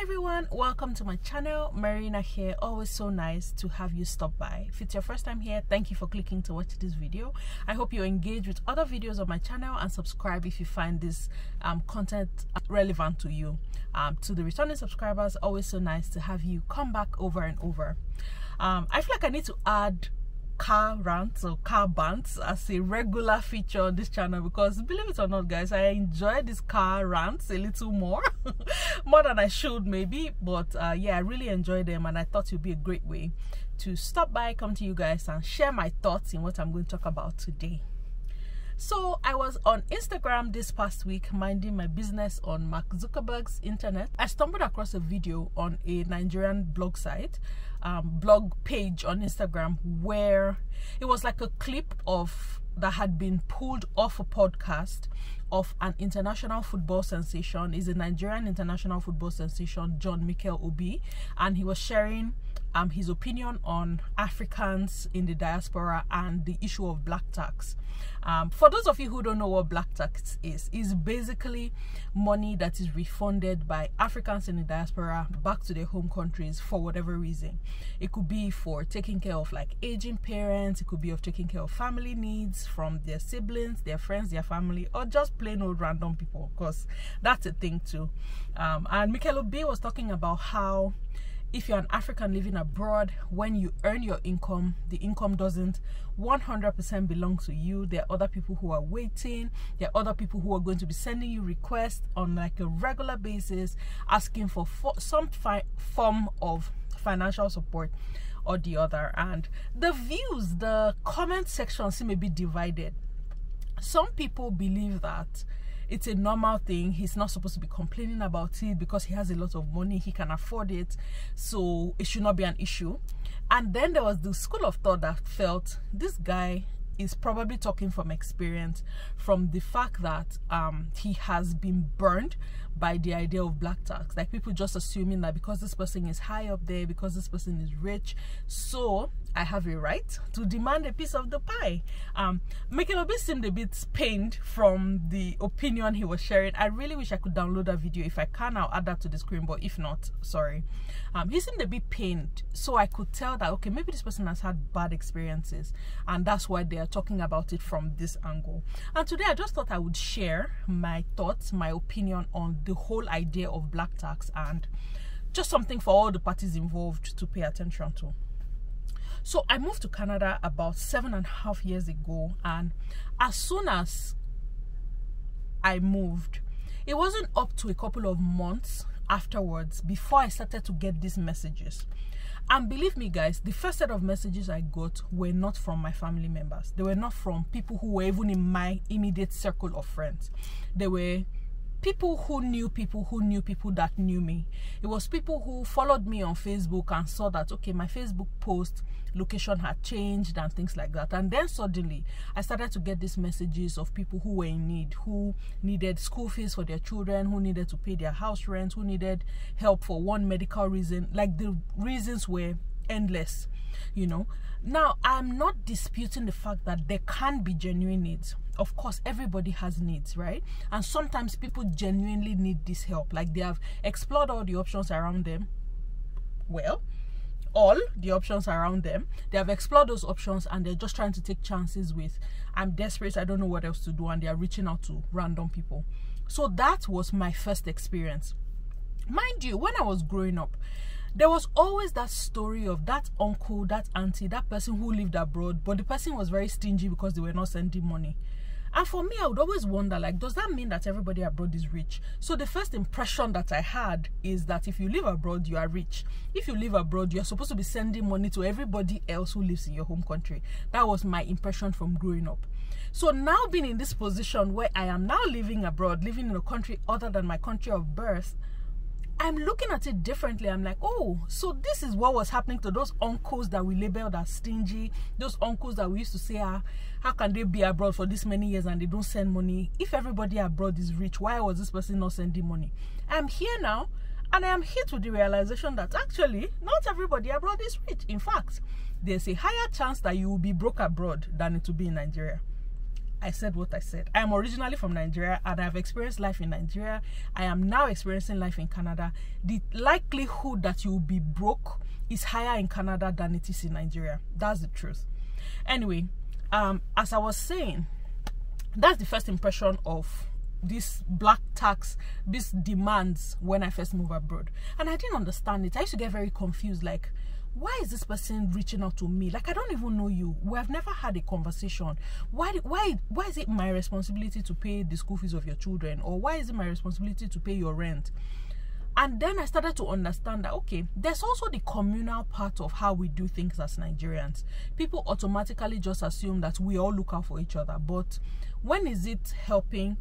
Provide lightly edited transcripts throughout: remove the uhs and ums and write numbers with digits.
Hi everyone, welcome to my channel. Marina here. Always so nice to have you stop by. If it's your first time here, thank you for clicking to watch this video. I hope you engage with other videos of my channel and subscribe if you find this content relevant to you. To the returning subscribers, always so nice to have you come back over and over. I feel like I need to add car rants or car bants as a regular feature on this channel, because believe it or not guys, I enjoy these car rants a little more more than I should maybe, but yeah, I really enjoy them, and I thought it would be a great way to stop by, come to you guys and share my thoughts in what I'm going to talk about today. So I was on Instagram this past week minding my business on Mark Zuckerberg's internet. I stumbled across a video on a Nigerian blog site, blog page on Instagram, where it was like a clip of that had been pulled off a podcast of an international football sensation. Is a Nigerian international football sensation, John Mikel Obi, and he was sharing his opinion on Africans in the diaspora and the issue of black tax. For those of you who don't know what black tax is basically money that is refunded by Africans in the diaspora back to their home countries for whatever reason. It could be for taking care of like aging parents, it could be of taking care of family needs from their siblings, their friends, their family, or just plain old random people, because that's a thing too. And Mikel Obi was talking about how if you're an African living abroad, when you earn your income, the income doesn't 100% belong to you. There are other people who are waiting. There are other people who are going to be sending you requests on like a regular basis, asking for some form of financial support or the other. And the views, the comment section seem a bit divided. Some people believe that it's a normal thing. He's not supposed to be complaining about it because he has a lot of money, he can afford it, so it should not be an issue. And then there was the school of thought that felt this guy is probably talking from experience, from the fact that he has been burned by the idea of black tax. Like people just assuming that because this person is high up there, because this person is rich, so I have a right to demand a piece of the pie. Mikel Obi seemed a bit pained from the opinion he was sharing. I really wish I could download that video. If I can, I'll add that to the screen, but if not, sorry. He seemed a bit pained, so I could tell that okay, maybe this person has had bad experiences and that's why they are talking about it from this angle. And today I just thought I would share my thoughts, my opinion on the whole idea of black tax, and just something for all the parties involved to pay attention to. So I moved to Canada about 7.5 years ago, and as soon as I moved, it wasn't up to a couple of months afterwards before I started to get these messages. And believe me guys, the first set of messages I got were not from my family members. They were not from people who were even in my immediate circle of friends. They were people who knew people that knew me. It was people who followed me on Facebook and saw that okay, my Facebook post location had changed and things like that. And then suddenly I started to get these messages of people who were in need, who needed school fees for their children, who needed to pay their house rent, who needed help for one medical reason. Like the reasons were endless, you know. Now I'm not disputing the fact that there can be genuine needs. Of course, everybody has needs, right? And sometimes people genuinely need this help. Like they have explored all the options around them. Well, all the options around them. They have explored those options and they're just trying to take chances with, I'm desperate, I don't know what else to do, and they are reaching out to random people. So that was my first experience. Mind you, when I was growing up, there was always that story of that uncle, that auntie, that person who lived abroad, but the person was very stingy because they were not sending money. And for me, I would always wonder, like, does that mean that everybody abroad is rich? So the first impression that I had is that if you live abroad, you are rich. If you live abroad, you're supposed to be sending money to everybody else who lives in your home country. That was my impression from growing up. So now being in this position where I am now living abroad, living in a country other than my country of birth, I'm looking at it differently. I'm like, oh, so this is what was happening to those uncles that we labeled as stingy, those uncles that we used to say, how can they be abroad for this many years and they don't send money? If everybody abroad is rich, why was this person not sending money? I'm here now, and I am hit with the realization that actually not everybody abroad is rich. In fact, there's a higher chance that you will be broke abroad than it will be in Nigeria. I said what I said. I am originally from Nigeria and I've experienced life in Nigeria. I am now experiencing life in Canada. The likelihood that you will be broke is higher in Canada than it is in Nigeria. That's the truth. Anyway, as I was saying, that's the first impression of this black tax, these demands when I first moved abroad. And I didn't understand it. I used to get very confused, like, why is this person reaching out to me? Like, I don't even know you. We have never had a conversation. Why is it my responsibility to pay the school fees of your children? Or why is it my responsibility to pay your rent? And then I started to understand that, okay, there's also the communal part of how we do things as Nigerians. People automatically just assume that we all look out for each other. But when is it helping,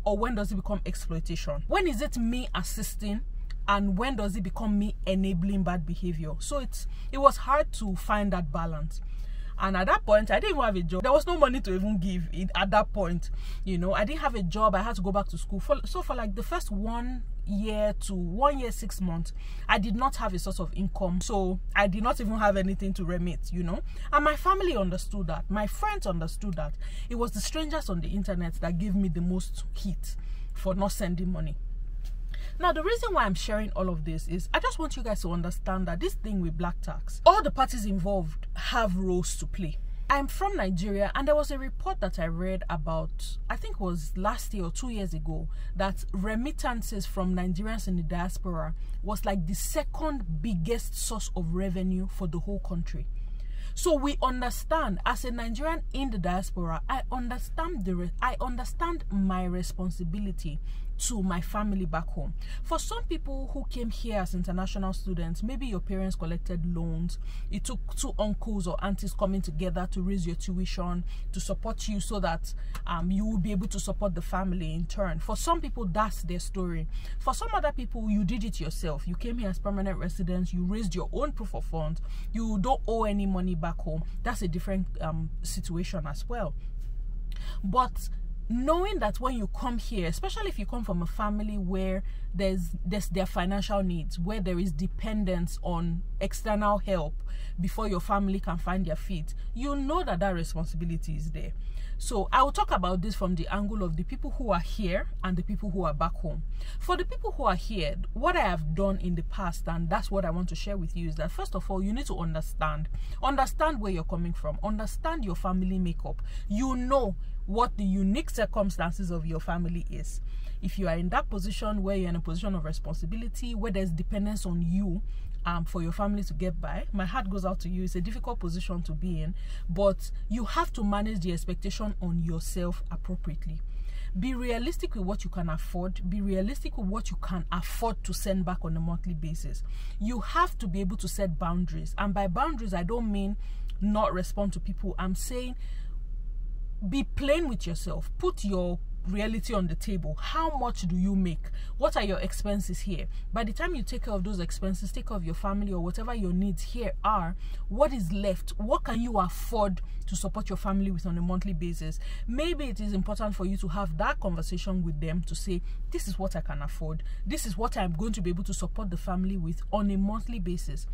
or when does it become exploitation? When is it me assisting, and when does it become me enabling bad behavior? So it was hard to find that balance. And at that point, I didn't even have a job. There was no money to even give it at that point. You know, I didn't have a job. I had to go back to school. So for like the first 1 year to 1 year, 6 months, I did not have a source of income. So I did not even have anything to remit, you know. And my family understood that. My friends understood that. It was the strangers on the internet that gave me the most heat for not sending money. Now, the reason why I'm sharing all of this is I just want you guys to understand that this thing with black tax, all the parties involved have roles to play. I'm from Nigeria, and there was a report that I read about, I think it was last year or 2 years ago, that remittances from Nigerians in the diaspora was like the second biggest source of revenue for the whole country. So we understand, as a Nigerian in the diaspora, I understand my responsibility to my family back home. For some people who came here as international students, maybe your parents collected loans. It took 2 uncles or aunties coming together to raise your tuition, to support you so that you will be able to support the family in turn. For some people, that's their story. For some other people, you did it yourself. You came here as permanent residents. You raised your own proof of funds. You don't owe any money back home. That's a different situation as well. But knowing that when you come here, especially if you come from a family where there's their financial needs, where there is dependence on external help before your family can find their feet, you know that that responsibility is there. So I will talk about this from the angle of the people who are here and the people who are back home. For the people who are here, what I have done in the past, and that's what I want to share with you, is that first of all, you need to understand where you're coming from, understand your family makeup. You know what the unique circumstances of your family is. If you are in that position where you're in a position of responsibility, where there's dependence on you for your family to get by, my heart goes out to you. It's a difficult position to be in, but you have to manage the expectation on yourself appropriately. Be realistic with what you can afford. Be realistic with what you can afford to send back on a monthly basis. You have to be able to set boundaries. And by boundaries, I don't mean not respond to people. I'm saying be plain with yourself. Put your reality on the table. How much do you make? What are your expenses here? By the time you take care of those expenses, take care of your family or whatever your needs here are, what is left? What can you afford to support your family with on a monthly basis? Maybe it is important for you to have that conversation with them to say, this is what I can afford. This is what I'm going to be able to support the family with on a monthly basis.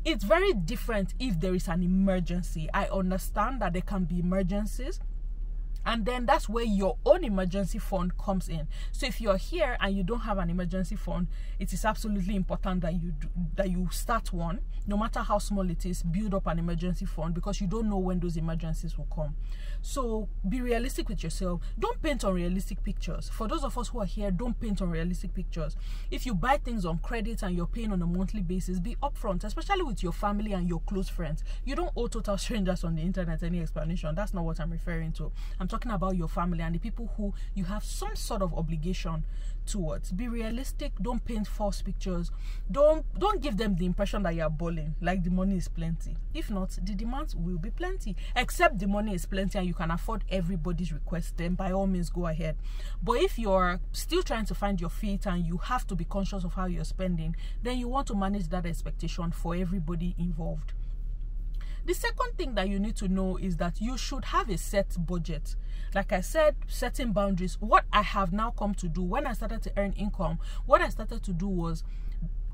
It's very different if there is an emergency. I understand that there can be emergencies, and then that's where your own emergency fund comes in. So if you're here and you don't have an emergency fund, it is absolutely important that you start one. No matter how small it is, build up an emergency fund, because you don't know when those emergencies will come. So be realistic with yourself. Don't paint unrealistic pictures. For those of us who are here, don't paint unrealistic pictures. If you buy things on credit and you're paying on a monthly basis, be upfront, especially with your family and your close friends. You don't owe total strangers on the internet any explanation. That's not what I'm referring to. I'm talking about your family and the people who you have some sort of obligation towards. Be realistic. Don't paint false pictures. Don't give them the impression that you're balling, like the money is plenty. If not, the demands will be plenty. Except the money is plenty and you can afford everybody's request, then by all means go ahead. But if you're still trying to find your feet and you have to be conscious of how you're spending, then you want to manage that expectation for everybody involved. The second thing that you need to know is that you should have a set budget. Like I said, setting boundaries. What I have now come to do when I started to earn income, what I started to do was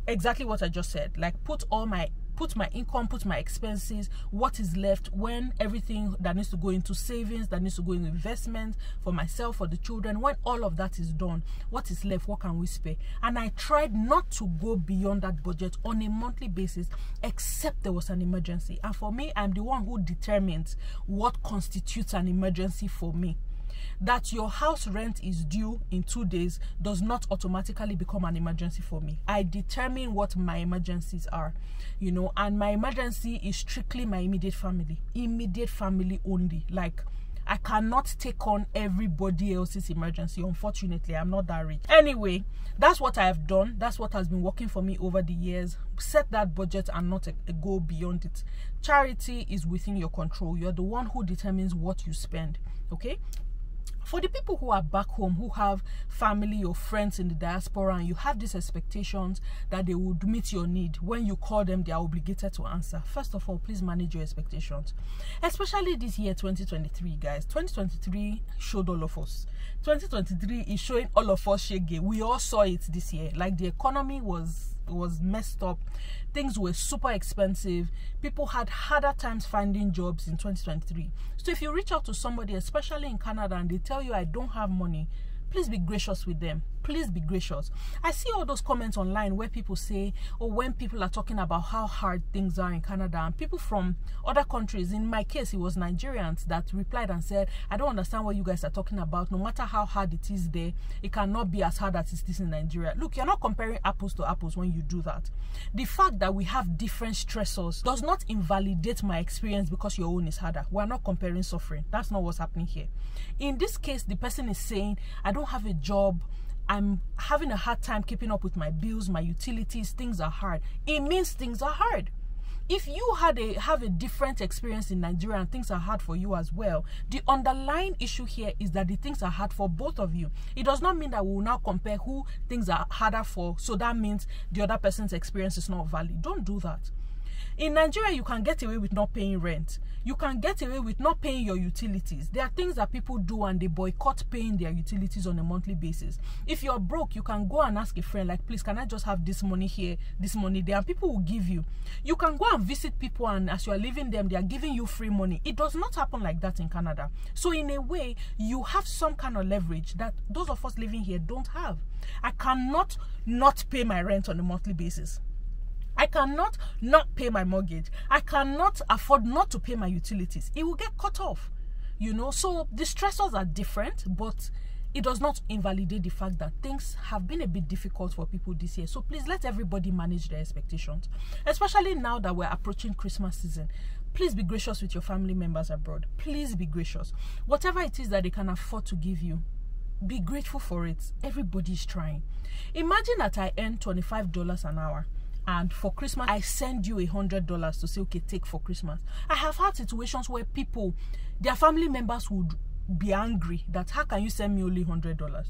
exactly what I just said. Like put all my put my income, put my expenses, what is left, when everything that needs to go into savings, that needs to go into investment for myself, for the children, when all of that is done, what is left, what can we spare? And I tried not to go beyond that budget on a monthly basis, except there was an emergency. And for me, I'm the one who determines what constitutes an emergency for me. That your house rent is due in 2 days does not automatically become an emergency for me. I determine what my emergencies are, you know, and my emergency is strictly my immediate family only. Like, I cannot take on everybody else's emergency. Unfortunately, I'm not that rich. Anyway, that's what I have done. That's what has been working for me over the years. Set that budget and not go beyond it. Charity is within your control. You're the one who determines what you spend, okay? For the people who are back home, who have family or friends in the diaspora, and you have these expectations that they would meet your need, when you call them, they are obligated to answer. First of all, please manage your expectations. Especially this year, 2023, guys. 2023 showed all of us. 2023 is showing all of us shege. We all saw it this year. Like, the economy was messed up. Things were super expensive. People had harder times finding jobs in 2023. So if you reach out to somebody, especially in Canada, and they tell you, I don't have money, please be gracious with them. Please be gracious. I see all those comments online where people say, or when people are talking about how hard things are in Canada, and people from other countries, in my case, it was Nigerians that replied and said, I don't understand what you guys are talking about. No matter how hard it is there, it cannot be as hard as it is in Nigeria. Look, you're not comparing apples to apples when you do that. The fact that we have different stressors does not invalidate my experience because your own is harder. We're not comparing suffering. That's not what's happening here. In this case, the person is saying, I don't have a job, I'm having a hard time keeping up with my bills, my utilities, things are hard. It means things are hard. If you have a different experience in Nigeria and things are hard for you as well, the underlying issue here is that the things are hard for both of you. It does not mean that we will now compare who things are harder for, so that means the other person's experience is not valid. Don't do that. In Nigeria, you can get away with not paying rent. You can get away with not paying your utilities. There are things that people do and they boycott paying their utilities on a monthly basis. If you're broke, you can go and ask a friend, like, please, can I just have this money here, this money there? And people will give you. You can go and visit people, and as you are leaving them, they are giving you free money. It does not happen like that in Canada. So in a way, you have some kind of leverage that those of us living here don't have. I cannot not pay my rent on a monthly basis. I cannot not pay my mortgage. I cannot afford not to pay my utilities. It will get cut off, you know. So the stressors are different, but it does not invalidate the fact that things have been a bit difficult for people this year. So please let everybody manage their expectations, especially now that we're approaching Christmas season. Please be gracious with your family members abroad. Please be gracious. Whatever it is that they can afford to give you, be grateful for it. Everybody's trying. Imagine that I earn $25 an hour, and for Christmas, I send you $100 to say, okay, take for Christmas. I have had situations where people, their family members would be angry that, how can you send me only $100?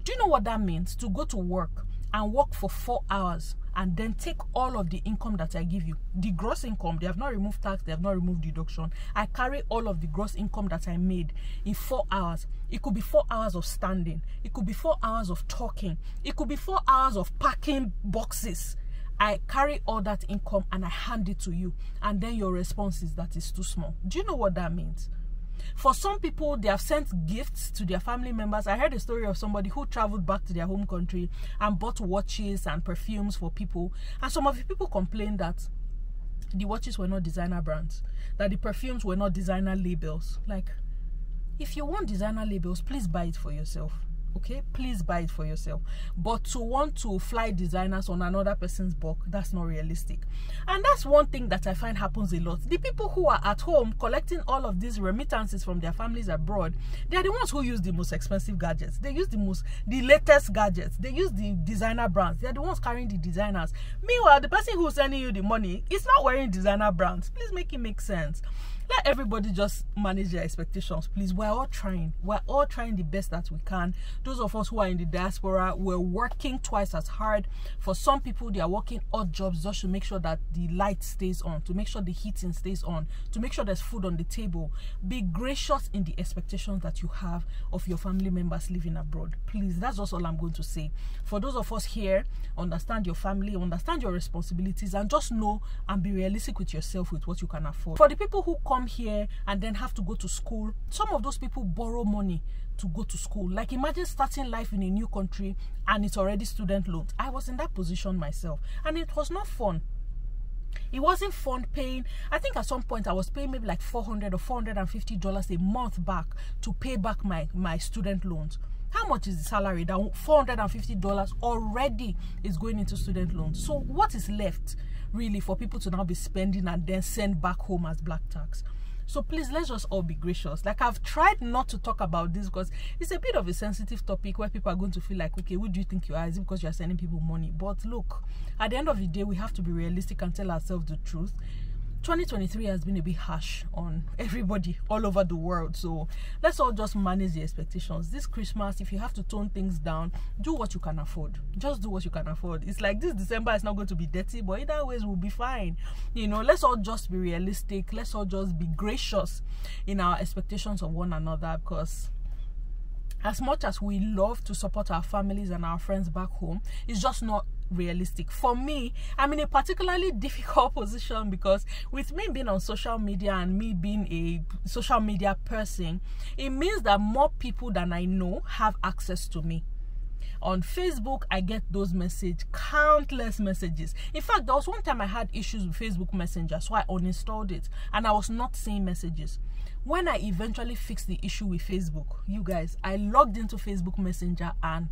Do you know what that means? To go to work and work for 4 hours and then take all of the income that I give you. The gross income, they have not removed tax, they have not removed deduction. I carry all of the gross income that I made in 4 hours. It could be 4 hours of standing. It could be 4 hours of talking. It could be 4 hours of packing boxes. I carry all that income and I hand it to you, and then your response is that it's too small. Do you know what that means? For some people, they have sent gifts to their family members. I heard a story of somebody who traveled back to their home country and bought watches and perfumes for people, and some of the people complained that the watches were not designer brands, that the perfumes were not designer labels. Like, if you want designer labels, please buy it for yourself. Okay, please buy it for yourself. But to want to fly designers on another person's book, that's not realistic. And that's one thing that I find happens a lot. The people who are at home collecting all of these remittances from their families abroad, they are the ones who use the most expensive gadgets. They use the latest gadgets. They use the designer brands. They are the ones carrying the designers. Meanwhile, the person who's sending you the money is not wearing designer brands. Please make it make sense. let everybody just manage their expectations, please. We're all trying the best that we can. Those of us who are in the diaspora, we're working twice as hard. For some people, they are working odd jobs just to make sure that the light stays on, to make sure the heating stays on, to make sure there's food on the table. Be gracious in the expectations that you have of your family members living abroad, please. That's just all I'm going to say. For those of us here, understand your family, understand your responsibilities, and just know and be realistic with yourself with what you can afford. For the people who come here and then have to go to school, some of those people borrow money to go to school. Like, imagine starting life in a new country and it's already student loans. I was in that position myself, and it was not fun. It wasn't fun paying. I think at some point I was paying maybe like $400 or $450 a month back to pay back my student loans. How much is the salary? That $450 already is going into student loans. So what is left really for people to now be spending and then send back home as black tax? So please, let's just all be gracious. Like, I've tried not to talk about this because it's a bit of a sensitive topic where people are going to feel like, okay, who do you think you are? Is it because you are sending people money? But look, at the end of the day, we have to be realistic and tell ourselves the truth. 2023 has been a bit harsh on everybody all over the world, so let's all just manage the expectations. This Christmas, if you have to tone things down, do what you can afford. Just do what you can afford. It's like this December is not going to be dirty, but either ways we'll be fine. You know, let's all just be realistic. Let's all just be gracious in our expectations of one another, because as much as we love to support our families and our friends back home, it's just not realistic. For me, I'm in a particularly difficult position because with me being on social media and me being a social media person, it means that more people than I know have access to me. On Facebook, I get those messages, countless messages. In fact, there was one time I had issues with Facebook Messenger, so I uninstalled it and I was not seeing messages. When I eventually fixed the issue with Facebook, you guys, I logged into Facebook Messenger and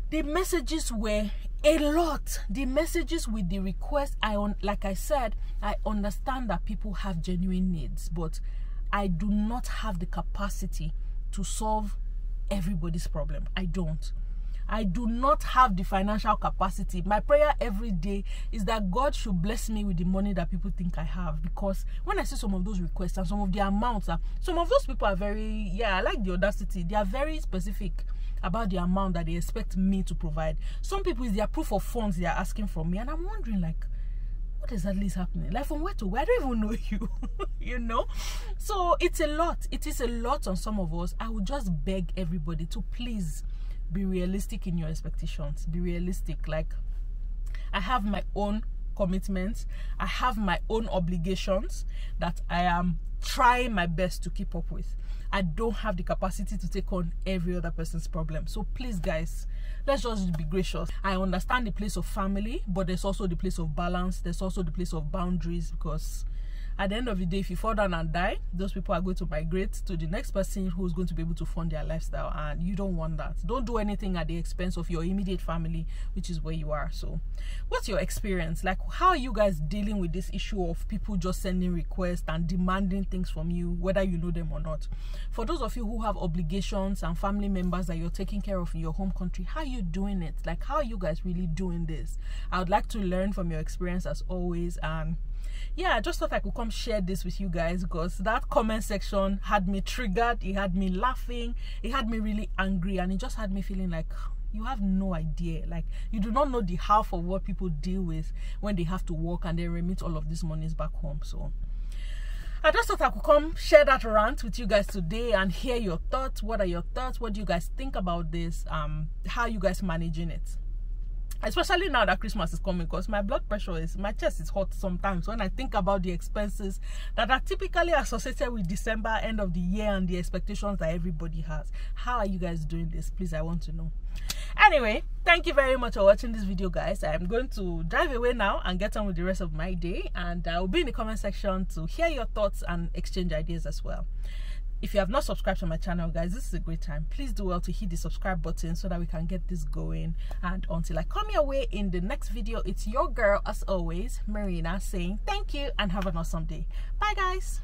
the messages were a lot. The messages with the request, like I said, I understand that people have genuine needs, but I do not have the capacity to solve everybody's problem. I do not have the financial capacity. My prayer every day is that God should bless me with the money that people think I have, because when I see some of those requests and some of the amounts, some of those people are very, yeah, I like the audacity. They are very specific about the amount that they expect me to provide. Some people, is their proof of funds they are asking from me, and I'm wondering, like, what exactly is happening? Like, from where to where? I don't even know you. You know, so it's a lot. It is a lot on some of us. I would just beg everybody to please be realistic in your expectations. Be realistic. Like, I have my own commitments, I have my own obligations that I am trying my best to keep up with. I don't have the capacity to take on every other person's problem. So please, guys, let's just be gracious. I understand the place of family, but there's also the place of balance. There's also the place of boundaries, because at the end of the day, if you fall down and die, those people are going to migrate to the next person who's going to be able to fund their lifestyle, and you don't want that. Don't do anything at the expense of your immediate family, which is where you are. So what's your experience? Like, how are you guys dealing with this issue of people just sending requests and demanding things from you, whether you know them or not? For those of you who have obligations and family members that you're taking care of in your home country, how are you doing it? Like, how are you guys really doing this? I would like to learn from your experience as always. And yeah, I just thought I could come share this with you guys, because that comment section had me triggered, it had me laughing, it had me really angry, and it just had me feeling like you have no idea. Like, you do not know the half of what people deal with when they have to work and they remit all of these monies back home. So I just thought I could come share that rant with you guys today and hear your thoughts. What are your thoughts? What do you guys think about this? How are you guys managing it? Especially now that Christmas is coming, because my chest is hot sometimes when I think about the expenses that are typically associated with December, end of the year, and the expectations that everybody has. How are you guys doing this? Please, I want to know. Anyway, thank you very much for watching this video, guys. I'm going to drive away now and get on with the rest of my day, and I will be in the comment section to hear your thoughts and exchange ideas as well. If you have not subscribed to my channel, guys, this is a great time. Please do well to hit the subscribe button so that we can get this going. And until I come your way in the next video, it's your girl, as always, Marina, saying thank you and have an awesome day. Bye, guys.